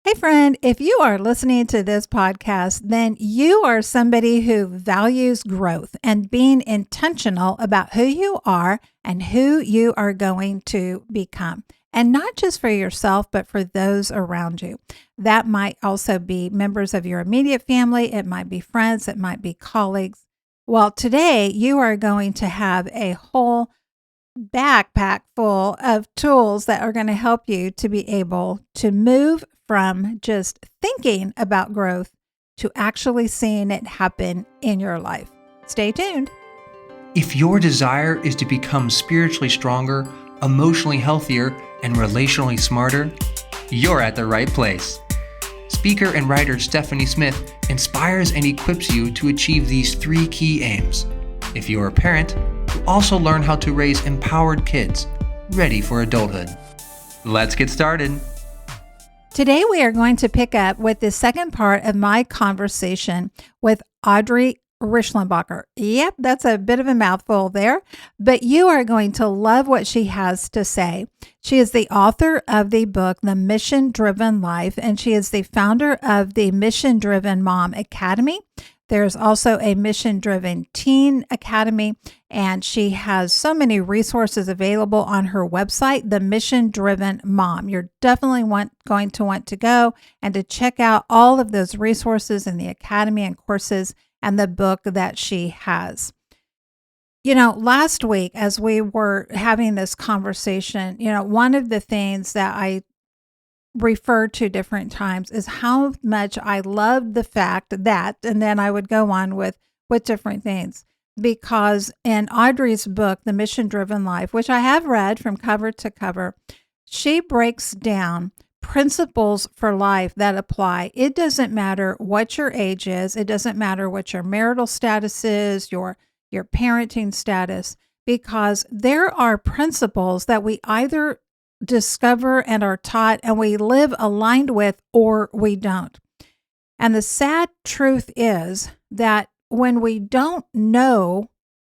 Hey, friend, if you are listening to this podcast, then you are somebody who values growth and being intentional about who you are and who you are going to become. And not just for yourself, but for those around you. That might also be members of your immediate family, it might be friends, it might be colleagues. Well, today you are going to have a whole backpack full of tools that are going to help you to be able to move from just thinking about growth to actually seeing it happen in your life. Stay tuned. If your desire is to become spiritually stronger, emotionally healthier, and relationally smarter, you're at the right place. Speaker and writer Stephanie Smith inspires and equips you to achieve these 3 key aims. If you're a parent, you also learn how to raise empowered kids, ready for adulthood. Let's get started. Today, we are going to pick up with the second part of my conversation with Audrey Rindlisbacher. Yep, that's a bit of a mouthful there, but you are going to love what she has to say. She is the author of the book, The Mission Driven Life, and she is the founder of the Mission Driven Mom Academy. There's also a Mission Driven Teen Academy, and she has so many resources available on her website, The Mission Driven Mom. You're definitely going to want to go and to check out all of those resources in the academy and courses and the book that she has. You know, last week as we were having this conversation, one of the things that I referred to different times is how much I loved the fact that, and then I would go on with different things, because in Audrey's book, The Mission Driven Life, which I have read from cover to cover, she breaks down principles for life that apply. It doesn't matter what your age is. It doesn't matter what your marital status is, your parenting status, because there are principles that we either discover and are taught and we live aligned with, or we don't. And the sad truth is that when we don't know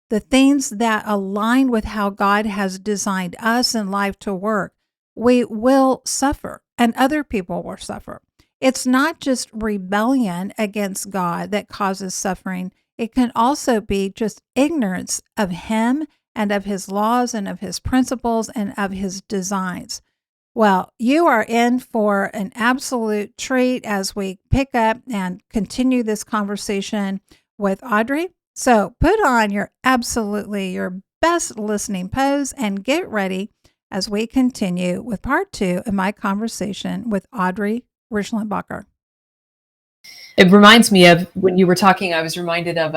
the things that align with how God has designed us in life to work, we will suffer and other people will suffer. It's not just rebellion against God that causes suffering. It can also be just ignorance of Him and of His laws and of His principles and of His designs. Well, you are in for an absolute treat as we pick up and continue this conversation with Audrey. So put on your best listening pose and get ready as we continue with part 2 of my conversation with Audrey Rindlisbacher. It reminds me of when you were talking, I was reminded of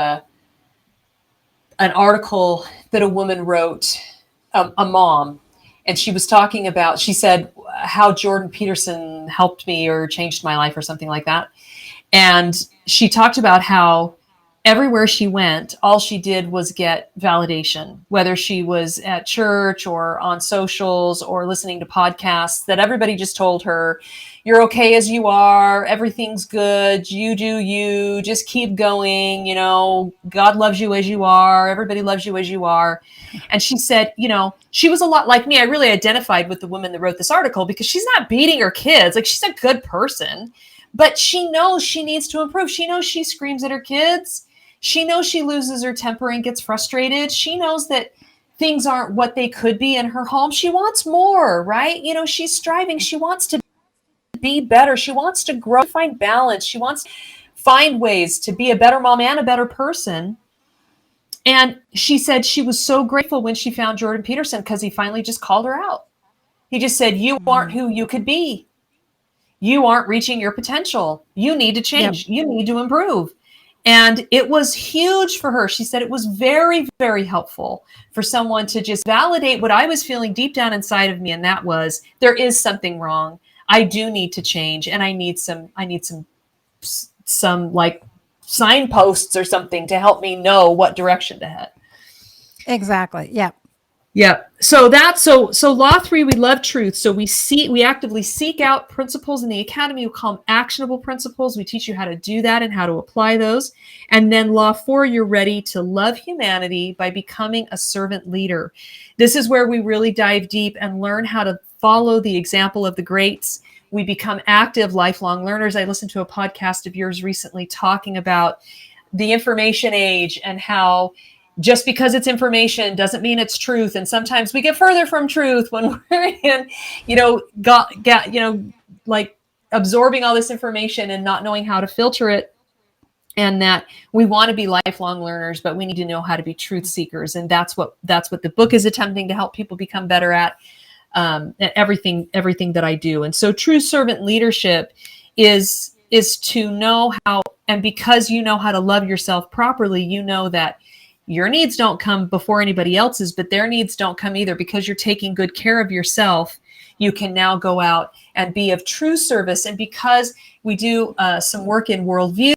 an article that a woman wrote, a mom, and she was talking about, she said how Jordan Peterson helped me or changed my life or something like that. And she talked about how everywhere she went, all she did was get validation, whether she was at church or on socials or listening to podcasts, that everybody just told her, you're okay as you are, everything's good, you do you, just keep going, God loves you as you are, everybody loves you as you are. And she said, she was a lot like me. I really identified with the woman that wrote this article because she's not beating her kids. Like, she's a good person, but she knows she needs to improve. She knows she screams at her kids. She knows she loses her temper and gets frustrated. She knows that things aren't what they could be in her home. She wants more, right? She's striving. She wants to be better. She wants to grow, find balance. She wants to find ways to be a better mom and a better person. And she said she was so grateful when she found Jordan Peterson because he finally just called her out. He just said, you aren't who you could be. You aren't reaching your potential. You need to change. Yep. You need to improve. And it was huge for her. She said it was very, very helpful for someone to just validate what I was feeling deep down inside of me. And that was, there is something wrong. I do need to change. And I need some like signposts or something to help me know what direction to head. Exactly. Yeah. Yeah. So law 3, we love truth. So we actively seek out principles in the academy. We call them actionable principles. We teach you how to do that and how to apply those. And then law 4, you're ready to love humanity by becoming a servant leader. This is where we really dive deep and learn how to follow the example of the greats. we become active lifelong learners. I listened to a podcast of yours recently talking about the information age and how just because it's information doesn't mean it's truth. And sometimes we get further from truth when we're in, like absorbing all this information and not knowing how to filter it. And that we want to be lifelong learners, but we need to know how to be truth seekers. And that's what the book is attempting to help people become better at everything that I do. And so true servant leadership is to know how, and because you know how to love yourself properly, you know that your needs don't come before anybody else's, but their needs don't come either. Because you're taking good care of yourself, you can now go out and be of true service. And because we do some work in worldview,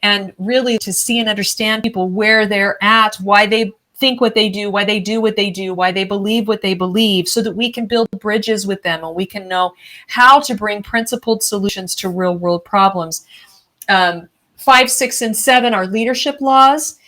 and really to see and understand people where they're at, why they think what they do, why they do what they do, why they believe what they believe, so that we can build bridges with them and we can know how to bring principled solutions to real world problems. 5, 6, and 7 are leadership laws.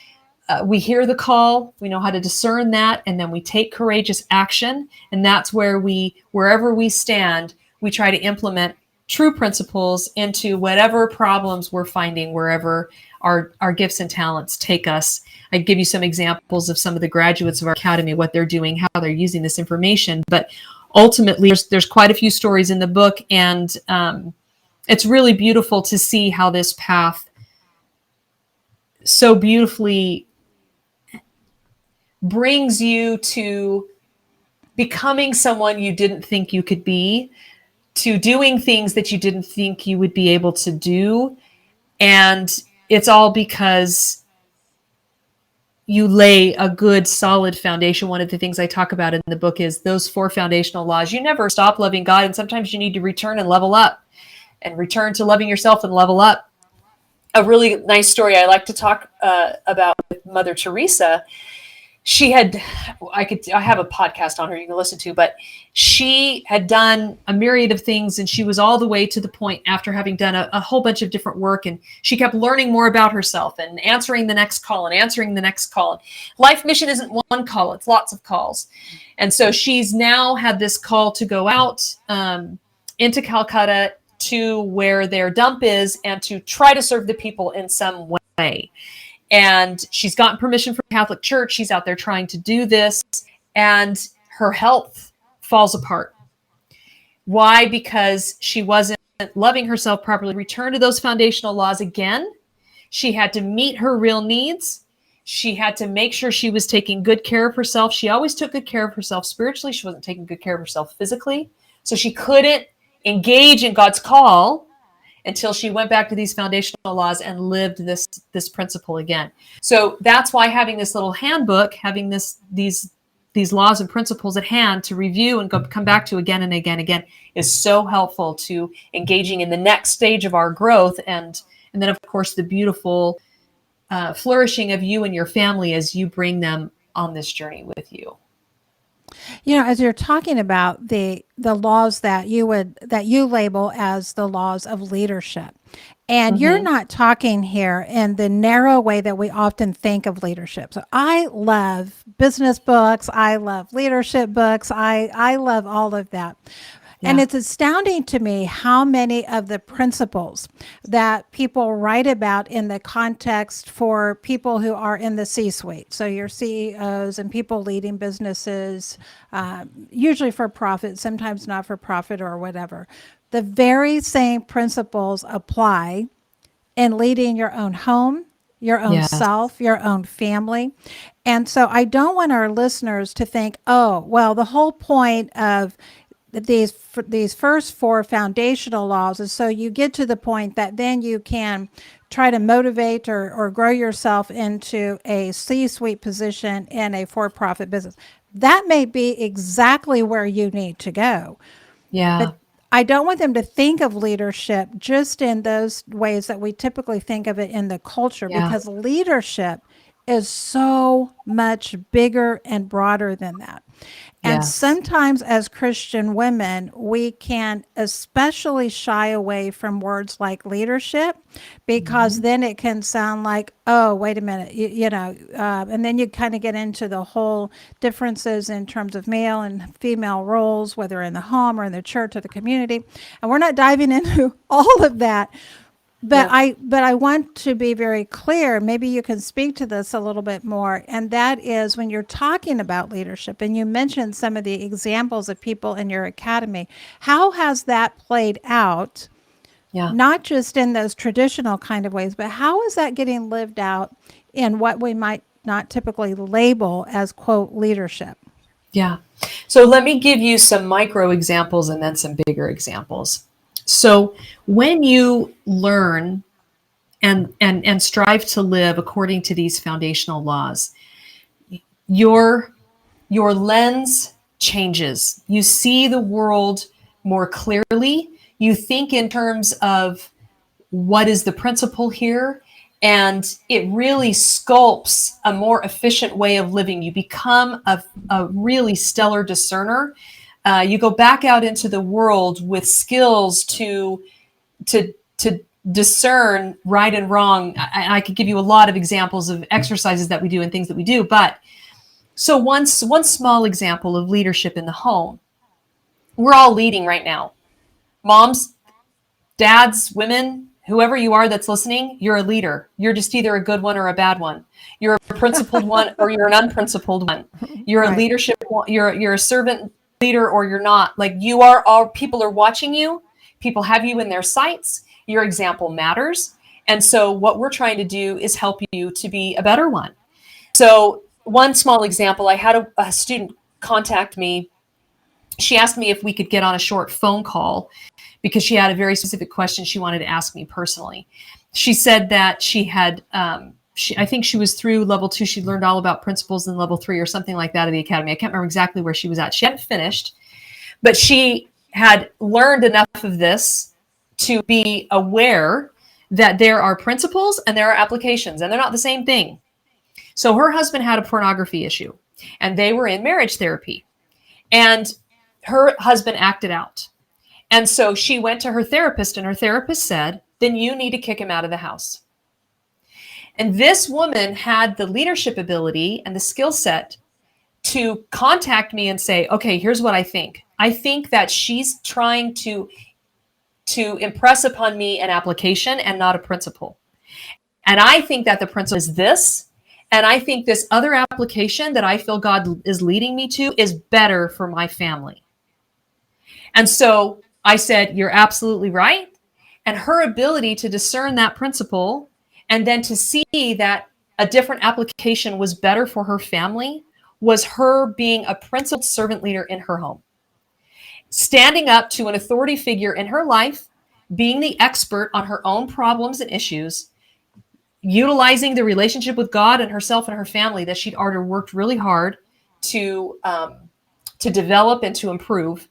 We hear the call, we know how to discern that, and then we take courageous action. And that's where wherever we stand, we try to implement true principles into whatever problems we're finding, wherever our gifts and talents take us. I give you some examples of some of the graduates of our academy, what they're doing, how they're using this information. But ultimately, there's quite a few stories in the book, and it's really beautiful to see how this path so beautifully brings you to becoming someone you didn't think you could be, to doing things that you didn't think you would be able to do. And it's all because you lay a good, solid foundation. One of the things I talk about in the book is those 4 foundational laws. You never stop loving God, and sometimes you need to return and level up, and return to loving yourself and level up. A really nice story I like to talk about with Mother Teresa. I have a podcast on her you can listen to, but she had done a myriad of things, and she was all the way to the point after having done a whole bunch of different work, and she kept learning more about herself and answering the next call and answering the next call. Life mission isn't one call, it's lots of calls. And so she's now had this call to go out into Calcutta to where their dump is and to try to serve the people in some way. And she's gotten permission from the Catholic Church. She's out there trying to do this, and her health falls apart. Why? Because she wasn't loving herself properly. Return to those foundational laws again. She had to meet her real needs. She had to make sure she was taking good care of herself. She always took good care of herself spiritually. She wasn't taking good care of herself physically. So she couldn't engage in God's call until she went back to these foundational laws and lived this principle again. So that's why having this little handbook, having these laws and principles at hand to review and come back to again and again is so helpful to engaging in the next stage of our growth. And then, of course, the beautiful flourishing of you and your family as you bring them on this journey with you. As you're talking about the laws that you label as the laws of leadership, and you're not talking here in the narrow way that we often think of leadership. So I love business books, I love leadership books, I love all of that. And it's astounding to me how many of the principles that people write about in the context for people who are in the C-suite. So your CEOs and people leading businesses, usually for profit, sometimes not for profit or whatever. The very same principles apply in leading your own home, your own self, your own family. And so I don't want our listeners to think, oh, well, the whole point of these first 4 foundational laws is so you get to the point that then you can try to motivate or grow yourself into a C-suite position in a for-profit business. That may be exactly where you need to go. Yeah. But I don't want them to think of leadership just in those ways that we typically think of it in the culture, because leadership is so much bigger and broader than that. And Yes. sometimes as Christian women, we can especially shy away from words like leadership because Mhm. then it can sound like, oh, wait a minute, and then you kind of get into the whole differences in terms of male and female roles, whether in the home or in the church or the community. And we're not diving into all of that. Yep. But I want to be very clear. Maybe you can speak to this a little bit more. And that is when you're talking about leadership, and you mentioned some of the examples of people in your academy. How has that played out? Yeah. Not just in those traditional kind of ways, but how is that getting lived out in what we might not typically label as quote leadership? Yeah. So let me give you some micro examples and then some bigger examples. So when you learn and strive to live according to these foundational laws, your your lens changes. You see the world more clearly. You think in terms of what is the principle here, and it really sculpts a more efficient way of living. You become a really stellar discerner. You go back out into the world with skills to discern right and wrong. I could give you a lot of examples of exercises that we do and things that we do, but so one small example of leadership in the home. We're all leading right now. Moms, dads, women, whoever you are that's listening, you're a leader. You're just either a good one or a bad one. You're a principled one or you're an unprincipled one. You're a Right. leadership, you're a servant leader or you're not. Like you are all, people are watching you. People have you in their sights. Your example matters. And so what we're trying to do is help you to be a better one. So one small example, I had a student contact me. She asked me if we could get on a short phone call because she had a very specific question she wanted to ask me personally. She said that she had, I think she was through level 2. She learned all about principles in level 3 or something like that at the academy. I can't remember exactly where she was at. She hadn't finished, but she had learned enough of this to be aware that there are principles and there are applications, and they're not the same thing. So her husband had a pornography issue, and they were in marriage therapy, and her husband acted out. And so she went to her therapist, and her therapist said, then you need to kick him out of the house. And this woman had the leadership ability and the skill set to contact me and say, okay, here's what I think. I think that she's trying to impress upon me an application and not a principle. And I think that the principle is this. And I think this other application that I feel God is leading me to is better for my family. And so I said, you're absolutely right. And her ability to discern that principle and then to see that a different application was better for her family was her being a principled servant leader in her home, standing up to an authority figure in her life, being the expert on her own problems and issues, utilizing the relationship with God and herself and her family that she'd already worked really hard to develop and to improve.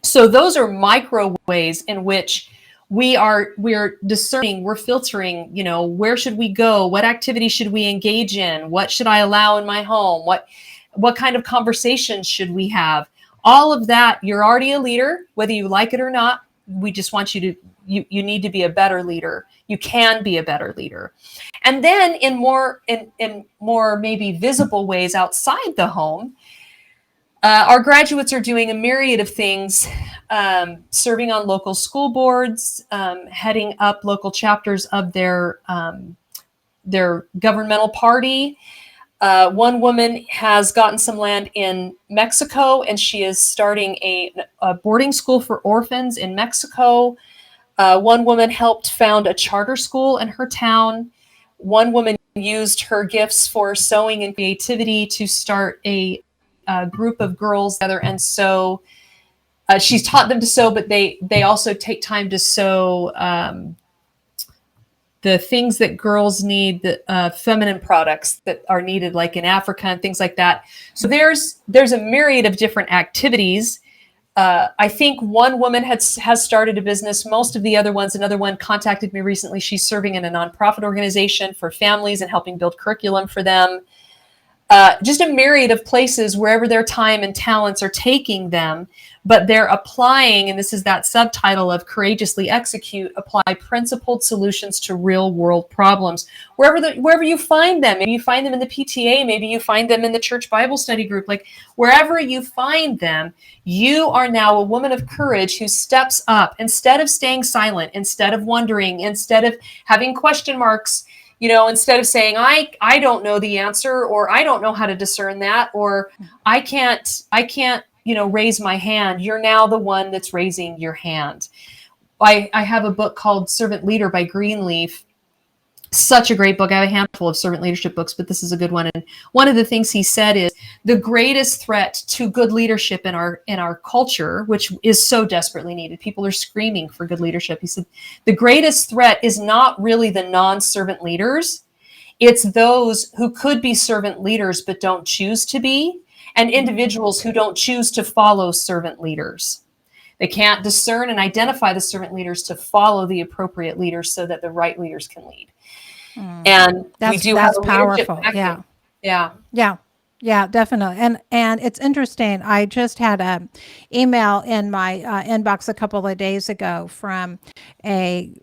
So those are micro ways in which we're discerning, we're filtering, where should we go? What activity should we engage in? What should I allow in my home? What kind of conversations should we have? All of that, you're already a leader, whether you like it or not. We just want you to, you need to be a better leader. You can be a better leader. And then in more maybe visible ways outside the home, our graduates are doing a myriad of things, serving on local school boards, heading up local chapters of their governmental party. One woman has gotten some land in Mexico, and she is starting a boarding school for orphans in Mexico. One woman helped found a charter school in her town. One woman used her gifts for sewing and creativity to start a group of girls together and sew. She's taught them to sew, but they also take time to sew the things that girls need, the feminine products that are needed, like in Africa and things like that. So there's a myriad of different activities. I think one woman has started a business. Most of the other ones, another one contacted me recently. She's serving in a nonprofit organization for families and helping build curriculum for them. just a myriad of places wherever their time and talents are taking them, but they're applying, and this is that subtitle of Courageously Execute, apply principled solutions to real world problems. Wherever you find them, maybe you find them in the PTA, maybe you find them in the church Bible study group, like wherever you find them, you are now a woman of courage who steps up instead of staying silent, instead of wondering, instead of having question marks. Instead of saying, I don't know the answer, or I don't know how to discern that, or I can't, raise my hand. You're now the one that's raising your hand. I have a book called Servant Leader by Greenleaf. Such a great book. I have a handful of servant leadership books, but this is a good one. And one of the things he said is the greatest threat to good leadership in our culture, which is so desperately needed. People are screaming for good leadership. He said, the greatest threat is not really the non-servant leaders. It's those who could be servant leaders, but don't choose to be, and individuals who don't choose to follow servant leaders. They can't discern and identify the servant leaders to follow the appropriate leaders so that the right leaders can lead. And we do have a powerful. Yeah. Yeah, definitely. And it's interesting. I just had an email in my inbox a couple of days ago from a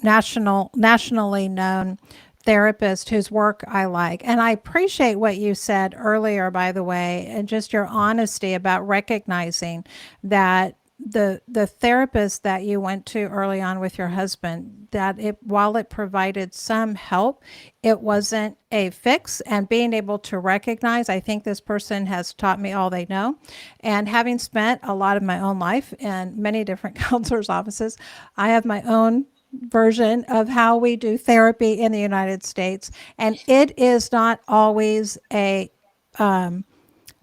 nationally known therapist whose work I like. And I appreciate what you said earlier, by the way, and just your honesty about recognizing that the therapist that you went to early on with your husband, that while it provided some help, it wasn't a fix. And being able to recognize, I think this person has taught me all they know. And having spent a lot of my own life in many different counselors' offices, I have my own version of how we do therapy in the United States. And it is not always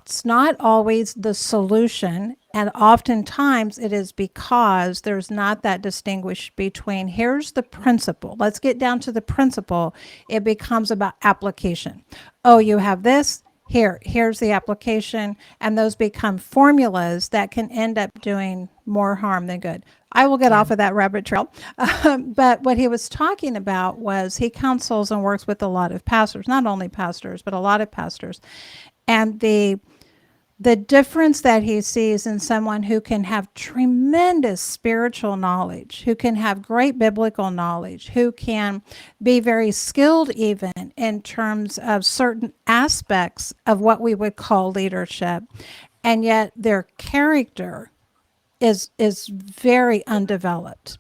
it's not always the solution. And oftentimes it is because there's not that distinguish between here's the principle. Let's get down to the principle. It becomes about application. Oh, you have this. Here's the application. And those become formulas that can end up doing more harm than good. I will get off of that rabbit trail. But what he was talking about was he counsels and works with a lot of pastors, not only pastors, but a lot of pastors. And the difference that he sees in someone who can have tremendous spiritual knowledge, who can have great biblical knowledge, who can be very skilled even in terms of certain aspects of what we would call leadership, and yet their character is very undeveloped.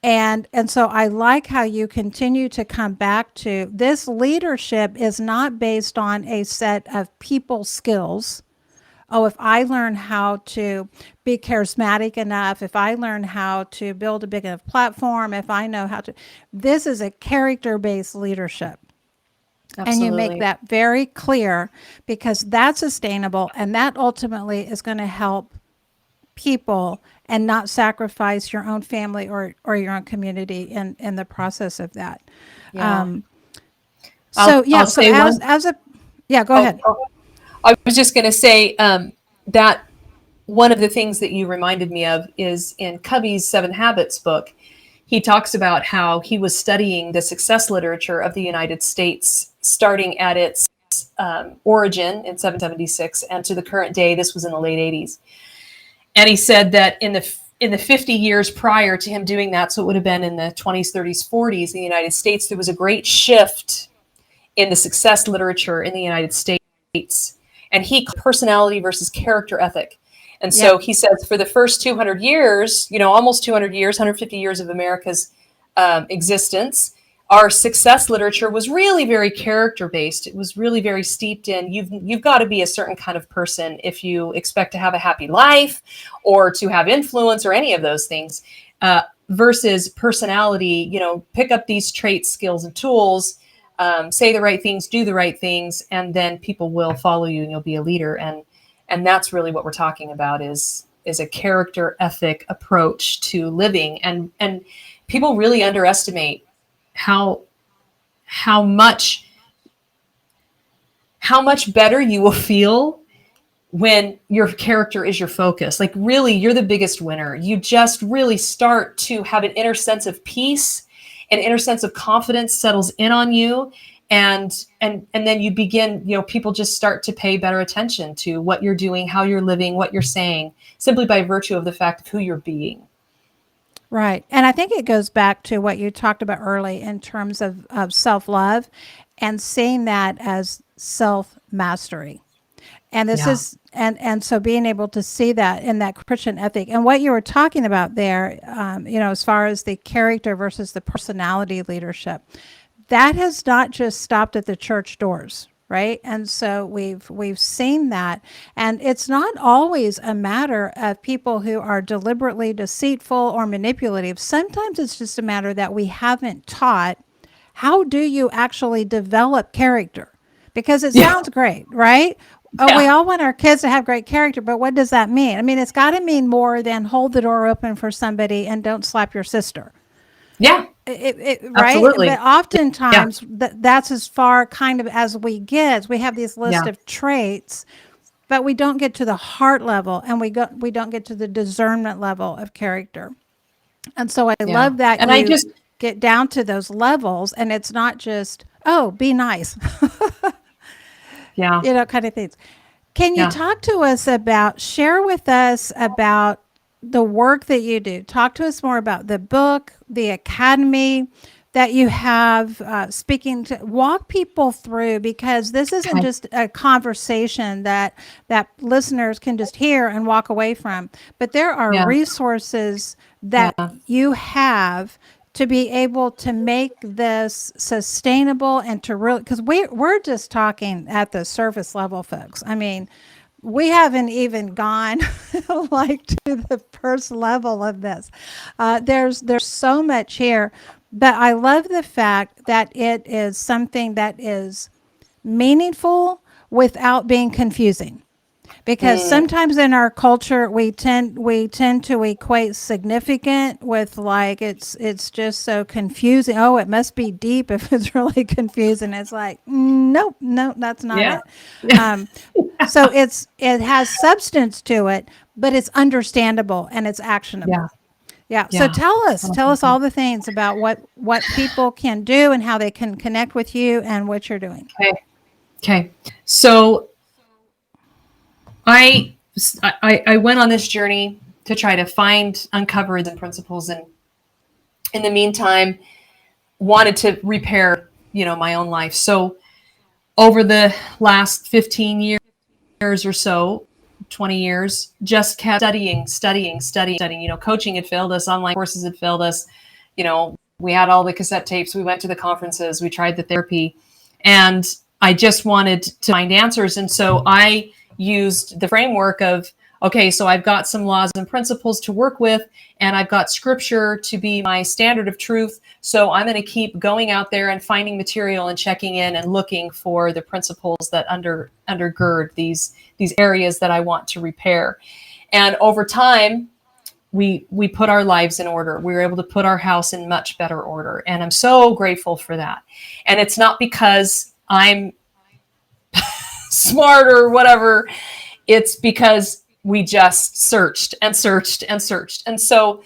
And so I like how you continue to come back to this leadership is not based on a set of people skills. Oh, if I learn how to be charismatic enough, if I learn how to build a big enough platform, if I know how to, this is a character-based leadership. Absolutely. And you make that very clear because that's sustainable and that ultimately is going to help people and not sacrifice your own family or your own community in the process of that. Yeah. Go ahead. I was just going to say that one of the things that you reminded me of is in Covey's 7 Habits book. He talks about how he was studying the success literature of the United States, starting at its origin in 776 and to the current day. This was in the late 80s. And he said that in the 50 years prior to him doing that, so it would have been in the 20s, 30s, 40s in the United States, there was a great shift in the success literature in the United States. And he personality versus character ethic. And so he says for the first 200 years, almost 200 years, 150 years of America's existence, our success literature was really very character based. It was really very steeped in you've got to be a certain kind of person if you expect to have a happy life or to have influence or any of those things, versus personality, pick up these traits, skills, and tools, say the right things, do the right things, and then people will follow you and you'll be a leader. And that's really what we're talking about is a character ethic approach to living. And people really underestimate how much better you will feel when your character is your focus. Like really, you're the biggest winner. You just really start to have an inner sense of peace, an inner sense of confidence settles in on you. and then you begin, people just start to pay better attention to what you're doing, how you're living, what you're saying, simply by virtue of the fact of who you're being. Right. And I think it goes back to what you talked about early in terms of self-love and seeing that as self-mastery. And this Yeah. is and so being able to see that in that Christian ethic and what you were talking about there, as far as the character versus the personality leadership, that has not just stopped at the church doors, right? And so we've seen that, and it's not always a matter of people who are deliberately deceitful or manipulative. Sometimes it's just a matter that we haven't taught how do you actually develop character, because it sounds great, right? Oh, we all want our kids to have great character, but what does that mean? I mean, it's got to mean more than hold the door open for somebody and don't slap your sister. Yeah. Right? Absolutely. But oftentimes that's as far kind of as we get. We have these list of traits, but we don't get to the heart level, and we don't get to the discernment level of character. And so I love that and you I just get down to those levels, and it's not just, oh, be nice. Kind of things. Can you talk to us share with us about the work that you do? Talk to us more about the book, the academy that you have, walk people through, because this isn't just a conversation that listeners can just hear and walk away from, but there are resources that you have to be able to make this sustainable and to really, because we're just talking at the surface level, folks. I mean, we haven't even gone like to the first level of this. There's so much here, but I love the fact that it is something that is meaningful without being confusing. Because sometimes in our culture we tend to equate significant with like it's just so confusing. Oh, it must be deep if it's really confusing. It's like nope, that's not it. So it has substance to it, but it's understandable and it's actionable. Yeah. So tell us all the things about what people can do and how they can connect with you and what you're doing. Okay. So I went on this journey to try to uncover the principles, and in the meantime, wanted to repair, my own life. So over the last 15 years or so, 20 years, just kept studying. Coaching had failed us, online courses had failed us. We had all the cassette tapes, we went to the conferences, we tried the therapy, and I just wanted to find answers. And so I used the framework of, okay, so I've got some laws and principles to work with, and I've got scripture to be my standard of truth. So I'm going to keep going out there and finding material and checking in and looking for the principles that undergird these areas that I want to repair. And over time, we put our lives in order. We were able to put our house in much better order. And I'm so grateful for that. And it's not because I'm smart or whatever. It's because we just searched and searched and searched. And so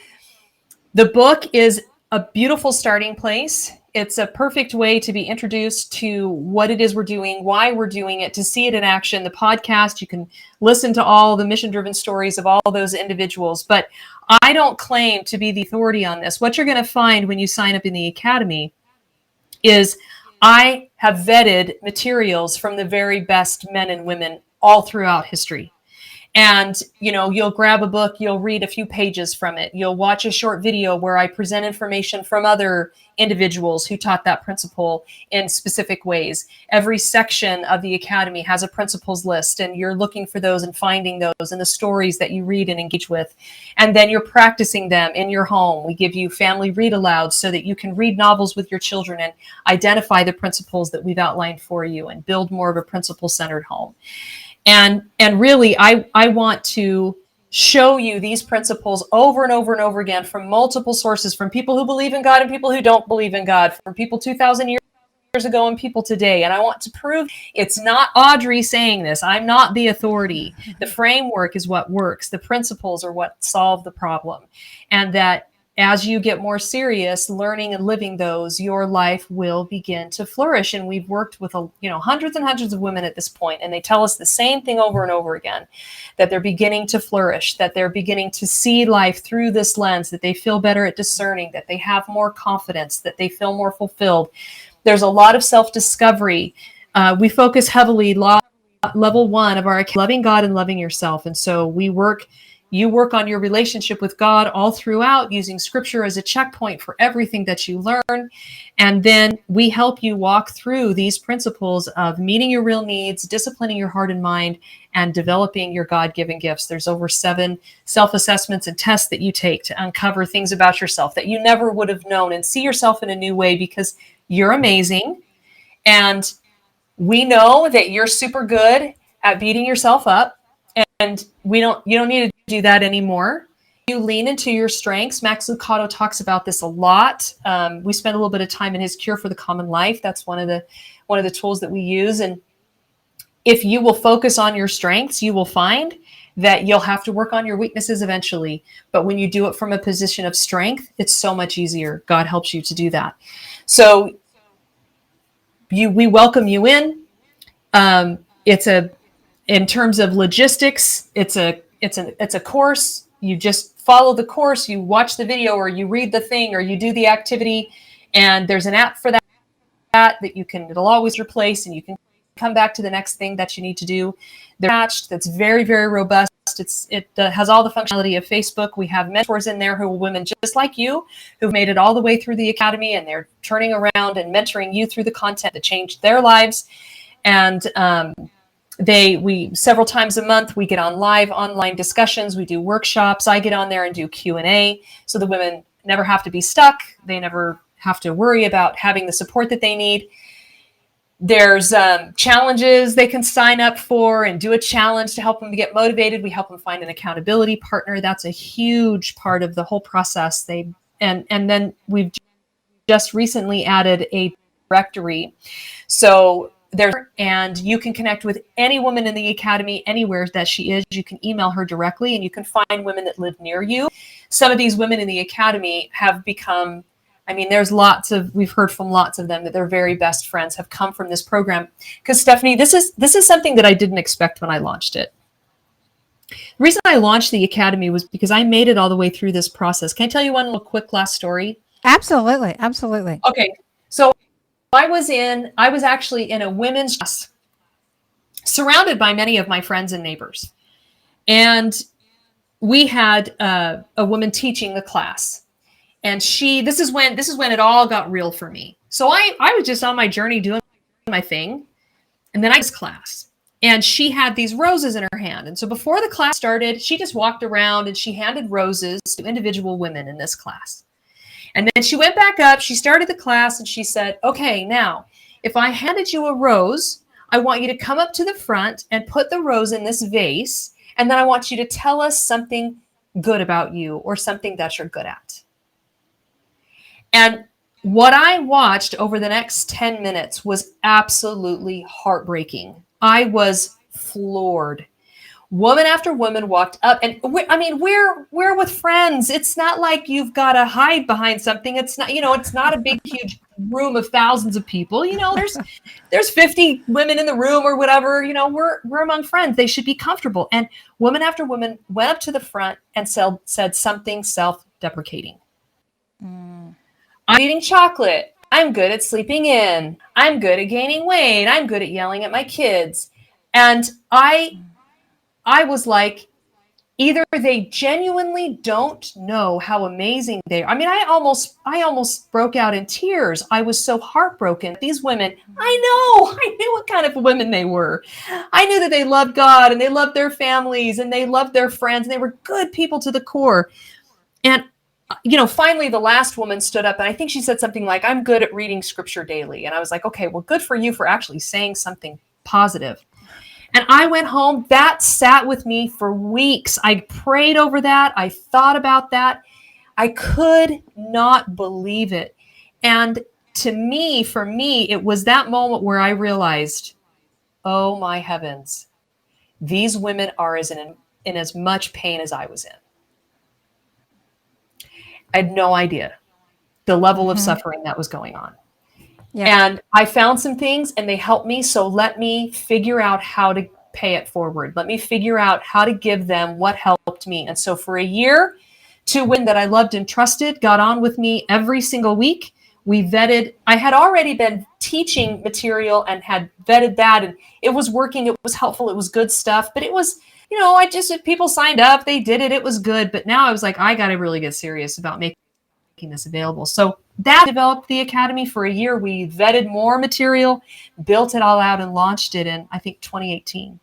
the book is a beautiful starting place. It's a perfect way to be introduced to what it is we're doing, why we're doing it, to see it in action. The podcast, you can listen to all the mission-driven stories of all those individuals. But I don't claim to be the authority on this. What you're going to find when you sign up in the academy is I have vetted materials from the very best men and women all throughout history. And, you'll grab a book, you'll read a few pages from it. You'll watch a short video where I present information from other individuals who taught that principle in specific ways. Every section of the academy has a principles list, and you're looking for those and finding those in the stories that you read and engage with. And then you're practicing them in your home. We give you family read alouds so that you can read novels with your children and identify the principles that we've outlined for you and build more of a principle-centered home. And really, I want to show you these principles over and over and over again from multiple sources, from people who believe in God and people who don't believe in God, from people 2,000 years ago and people today. And I want to prove it's not Audrey saying this. I'm not the authority. The framework is what works. The principles are what solve the problem. And that as you get more serious, learning and living those, your life will begin to flourish. And we've worked with hundreds and hundreds of women at this point, and they tell us the same thing over and over again, that they're beginning to flourish, that they're beginning to see life through this lens, that they feel better at discerning, that they have more confidence, that they feel more fulfilled. There's a lot of self-discovery. We focus heavily, level 1 of our loving God and loving yourself. And so you work on your relationship with God all throughout, using scripture as a checkpoint for everything that you learn. And then we help you walk through these principles of meeting your real needs, disciplining your heart and mind, and developing your God-given gifts. There's over 7 self-assessments and tests that you take to uncover things about yourself that you never would have known, and see yourself in a new way, because you're amazing. And we know that you're super good at beating yourself up. And you don't need to do that anymore. You lean into your strengths. Max Lucado talks about this a lot. We spend a little bit of time in his Cure for the Common Life. That's one of the tools that we use. And if you will focus on your strengths, you will find that you'll have to work on your weaknesses eventually. But when you do it from a position of strength, it's so much easier. God helps you to do that. So we welcome you in. In terms of logistics, it's a course. You just follow the course, you watch the video, or you read the thing, or you do the activity, and there's an app for that it'll always replace, and you can come back to the next thing that you need to do. They're matched. That's very, very robust. It has all the functionality of Facebook. We have mentors in there who are women just like you, who've made it all the way through the academy, and they're turning around and mentoring you through the content that changed their lives. And we several times a month, we get on live online discussions. We do workshops. I get on there and do Q&A, so the women never have to be stuck. They never have to worry about having the support that they need. There's challenges they can sign up for and do a challenge to help them to get motivated. We help them find an accountability partner. That's a huge part of the whole process. And then we've just recently added a directory. So and you can connect with any woman in the academy anywhere that she is. You can email her directly, and you can find women that live near you. Some of these women in the academy have become, we've heard from lots of them that their very best friends have come from this program. Because Stephanie, this is something that I didn't expect when I launched it. The reason I launched the academy was because I made it all the way through this process. Can I tell you one little quick last story? Absolutely. Absolutely. Okay. So I was actually in a women's class, surrounded by many of my friends and neighbors. And we had a woman teaching the class. And this is when it all got real for me. So I was just on my journey doing my thing. And then I was class. And she had these roses in her hand. And so before the class started, she just walked around and she handed roses to individual women in this class. And then she went back up, she started the class, and she said, okay, now, if I handed you a rose, I want you to come up to the front and put the rose in this vase, and then I want you to tell us something good about you or something that you're good at. And what I watched over the next 10 minutes was absolutely heartbreaking. I was floored. Woman after woman walked up, and we're with friends. It's not like you've got to hide behind something. It's not, it's not a big, huge room of thousands of people. There's 50 women in the room or whatever. We're among friends. They should be comfortable. And woman after woman went up to the front and said something self-deprecating. I'm eating chocolate. I'm good at sleeping in. I'm good at gaining weight. I'm good at yelling at my kids. And I was like, either they genuinely don't know how amazing they are. I almost broke out in tears. I was so heartbroken. These women, I knew what kind of women they were. I knew that they loved God and they loved their families and they loved their friends. And they were good people to the core. And, finally the last woman stood up and I think she said something like, I'm good at reading scripture daily. And I was like, okay, well, good for you for actually saying something positive. And I went home. That sat with me for weeks. I prayed over that. I thought about that. I could not believe it. And for me, it was that moment where I realized, oh my heavens, these women are in as much pain as I was in. I had no idea the level of Mm-hmm. suffering that was going on. Yep. And I found some things and they helped me. So let me figure out how to pay it forward. Let me figure out how to give them what helped me. And so for a year, 2 women that I loved and trusted got on with me every single week. We vetted. I had already been teaching material and had vetted that, and it was working. It was helpful. It was good stuff. But it was, I just, if people signed up, they did it. It was good. But now I was like, I got to really get serious about making this available. So that developed the Academy for a year. We vetted more material, built it all out, and launched it in, I think, 2018.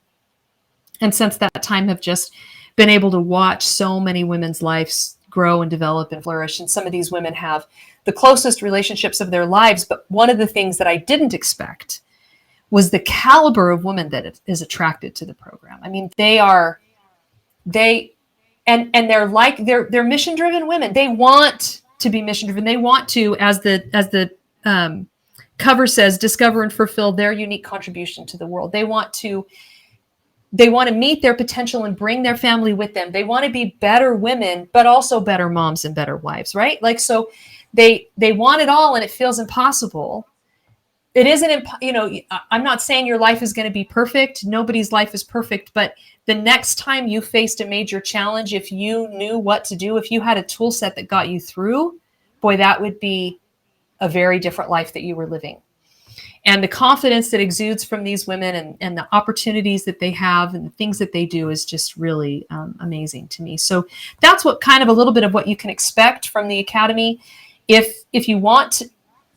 And since that time, have just been able to watch so many women's lives grow and develop and flourish. And some of these women have the closest relationships of their lives. But one of the things that I didn't expect was the caliber of women that is attracted to the program. I mean, they're mission driven women. They want to be mission driven. They want to, as the cover says, discover and fulfill their unique contribution to the world. They want to meet their potential and bring their family with them. They want to be better women, but also better moms and better wives, right? Like, so they want it all, and it feels impossible. It isn't, I'm not saying your life is going to be perfect. Nobody's life is perfect, but the next time you faced a major challenge, if you knew what to do, if you had a tool set that got you through, boy, that would be a very different life that you were living. And the confidence that exudes from these women and the opportunities that they have and the things that they do is just really amazing to me. So that's what kind of a little bit of what you can expect from the Academy. If you want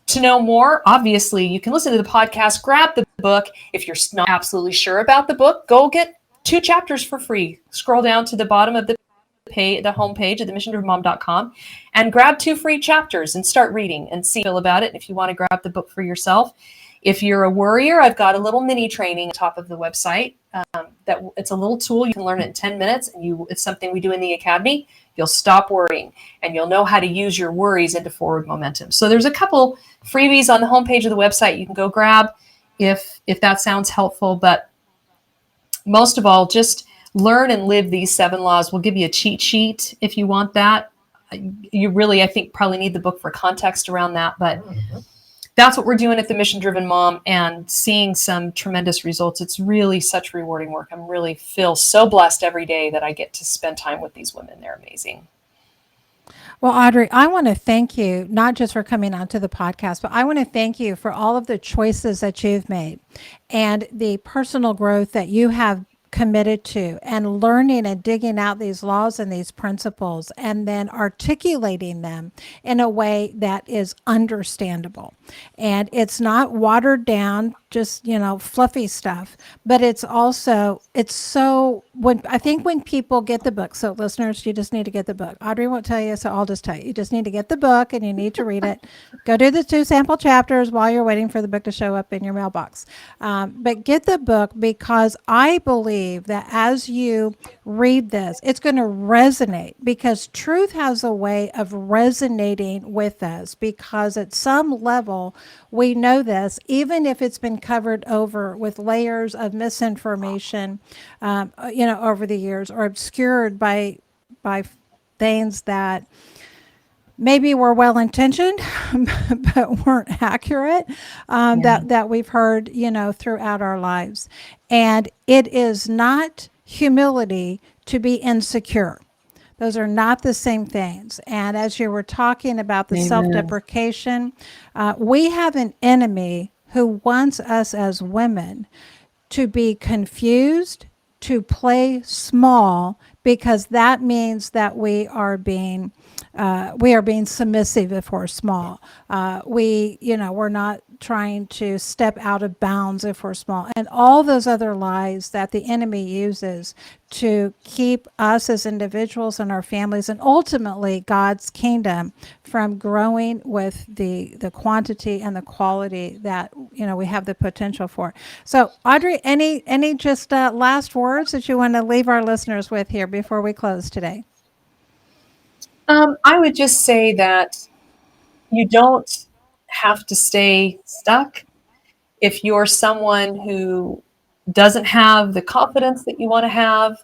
to know more, obviously you can listen to the podcast, grab the book. If you're not absolutely sure about the book, go get 2 chapters for free. Scroll down to the bottom of the homepage at themissiondrivenmom.com and grab 2 free chapters and start reading and see about it. If you want to grab the book for yourself. If you're a worrier, I've got a little mini training at the top of the website. That it's a little tool. You can learn it in 10 minutes, and it's something we do in the Academy. You'll stop worrying, and you'll know how to use your worries into forward momentum. So there's a couple freebies on the homepage of the website you can go grab if that sounds helpful. But most of all, just learn and live these 7 laws. We'll give you a cheat sheet if you want that. You really, I think, probably need the book for context around that, but that's what we're doing at the Mission Driven Mom and seeing some tremendous results. It's really such rewarding work. I'm really feel so blessed every day that I get to spend time with these women. They're amazing. Well, Audrey, I want to thank you, not just for coming onto the podcast, but I want to thank you for all of the choices that you've made and the personal growth that you have committed to, and learning and digging out these laws and these principles and then articulating them in a way that is understandable. And it's not watered down, just, fluffy stuff, but it's so when people get the book, so listeners, you just need to get the book. Audrey won't tell you, so I'll just tell you. You just need to get the book and you need to read it. Go do the 2 sample chapters while you're waiting for the book to show up in your mailbox. But get the book, because I believe that as you read this, it's going to resonate, because truth has a way of resonating with us, because at some level we know this, even if it's been covered over with layers of misinformation, over the years, or obscured by things that maybe were well-intentioned, but weren't accurate, that we've heard, throughout our lives. And it is not humility to be insecure. Those are not the same things. And as you were talking about the self-deprecation, we have an enemy who wants us as women to be confused, to play small, because that means that we are being submissive if we're small. We're not trying to step out of bounds if we're small, and all those other lies that the enemy uses to keep us as individuals and our families, and ultimately God's kingdom, from growing with the quantity and the quality that we have the potential for. So, Audrey, any just last words that you want to leave our listeners with here before we close today? I would just say that you don't have to stay stuck. If you're someone who doesn't have the confidence that you want to have,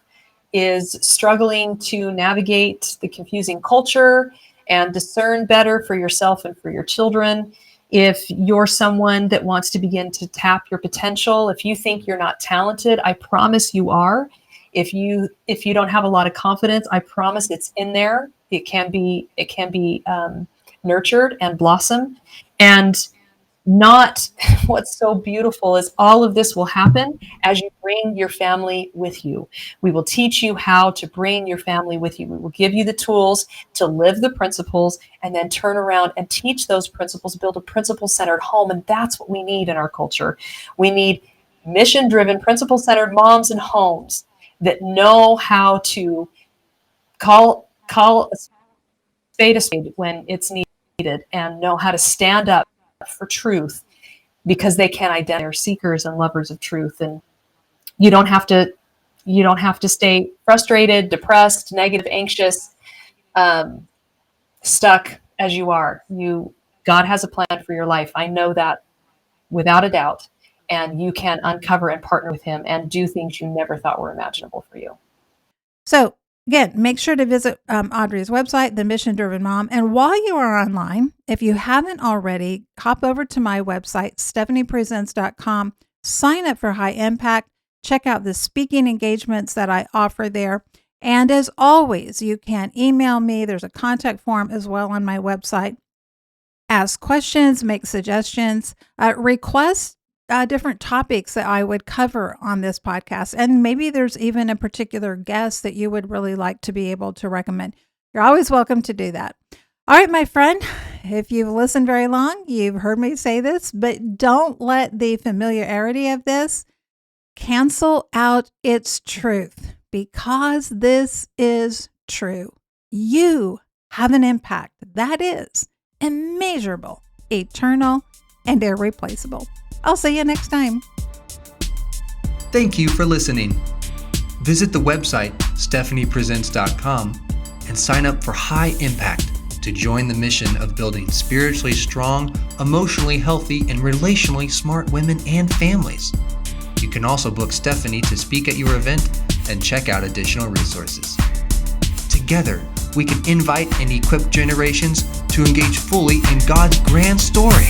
is struggling to navigate the confusing culture and discern better for yourself and for your children. If you're someone that wants to begin to tap your potential, if you think you're not talented, I promise you are. If you don't have a lot of confidence, I promise it's in there. It can be nurtured and blossom. And not what's so beautiful is all of this will happen as you bring your family with you. We will teach you how to bring your family with you. We will give you the tools to live the principles and then turn around and teach those principles, build a principle-centered home. And that's what we need in our culture. We need mission-driven, principle-centered moms and homes that know how to call a spade when it's needed, and know how to stand up for truth, because they can identify they're seekers and lovers of truth. And you don't have to stay frustrated, depressed, negative, anxious, stuck as you are. God has a plan for your life. I know that without a doubt. And you can uncover and partner with him and do things you never thought were imaginable for you. So again, make sure to visit Audrey's website, The Mission Driven Mom. And while you are online, if you haven't already, hop over to my website, stephaniepresents.com, sign up for High Impact, check out the speaking engagements that I offer there. And as always, you can email me. There's a contact form as well on my website. Ask questions, make suggestions, request different topics that I would cover on this podcast. And maybe there's even a particular guest that you would really like to be able to recommend. You're always welcome to do that. All right, my friend, if you've listened very long, you've heard me say this, but don't let the familiarity of this cancel out its truth, because this is true. You have an impact that is immeasurable, eternal, and irreplaceable. I'll see you next time. Thank you for listening. Visit the website, stephaniepresents.com, and sign up for High Impact to join the mission of building spiritually strong, emotionally healthy, and relationally smart women and families. You can also book Stephanie to speak at your event and check out additional resources. Together, we can invite and equip generations to engage fully in God's grand story.